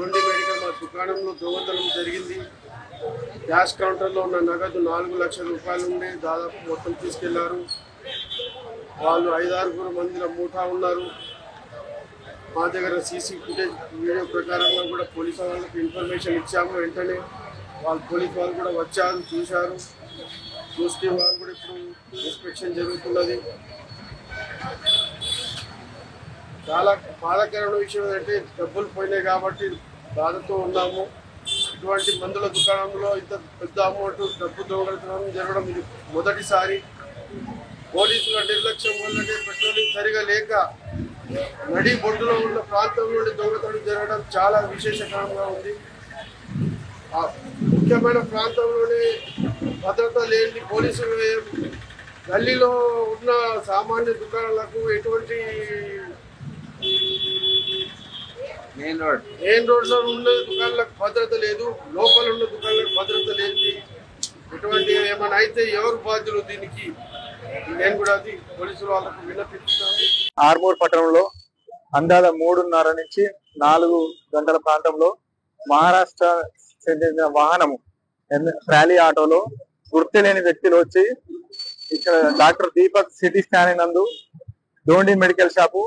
డోండి medical మా దుకాణంలో దొంగతనం జరిగింది. క్యాష్ కౌంటర్లో ఉన్న నగదు 4 లక్షల రూపాయలు ఉండే దాదాపు మొత్తం తీసుకెళ్లారు. వాళ్ళు 5-6 మందిల ముఠా ఉన్నారు. మా దగ్గర సీసీ ఫుటేజ్ వీడియో ప్రకారంగా కూడా పోలీసు వాళ్ళకి ఇన్ఫర్మేషన్ ఇచ్చాము. వెంటనే పోలీసు వాళ్ళు కూడా వచ్చారు, చూశారు. చూస్తే వాళ్ళు కూడా ఇప్పుడు ఇన్స్పెక్షన్ జరుగుతున్నది. చాలా బాధాకరమైన విషయం ఏంటంటే డబ్బులు పోయినాయి కాబట్టి బాధతో ఉన్నాము. ఇటువంటి మందుల దుకాణంలో ఇంత పెద్ద అమౌంట్ డబ్బు దొంగతనం జరగడం ఇది మొదటిసారి. పోలీసుల నిర్లక్ష్యం వల్లనే పెట్రోలింగ్ సరిగా లేక నడి బొడ్డులో ఉన్న ప్రాంతం నుండి దొంగతనం జరగడం చాలా విశేషకరంగా ఉంది. ముఖ్యమైన ప్రాంతంలోనే భద్రత లేని పోలీసులు గల్లీలో ఉన్న సామాన్య దుకాణాలకు ఎటువంటి మెయిన్ రోడ్లో ఉన్న దుకాణాలకు భద్రత లేదు, లోపల ఉన్న దుకాణాలకు భద్రత లేదు. ఎటువంటి ఏమైనా అయితే ఎవరు బాధ్యులు దీనికి? నేను కూడా అది పోలీసుల వాళ్ళకు విన్నపిస్తున్నాను. ఆర్మూర్ పట్టణంలో అందాజ 3:30 నుంచి 4 గంటల ప్రాంతంలో మహారాష్ట్ర చెందిన వాహనము ర్యాలీ ఆటోలో గుర్తులేని వ్యక్తులు వచ్చి ఇక్కడ డాక్టర్ దీపక్ సిటీ స్కానింగ్ నందు డోండి మెడికల్ షాపు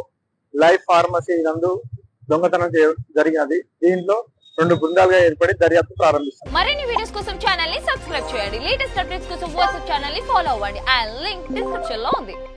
లైఫ్ ఫార్మసీ నందు దొంగతనం జరిగినది. దీంట్లో 2 బృందాలుగా ఏర్పడి దర్యాప్తు ప్రారంభిస్తారు. మరిన్ని వీడియోస్ కోసం ఛానల్ ని సబ్స్క్రైబ్ చేయండి. లేటెస్ట్ అప్డేట్స్ కోసం వాట్సాప్ ఛానల్ ని ఫాలో అవ్వండి. ఆ లింక్ డిస్క్రిప్షన్ లో ఉంది.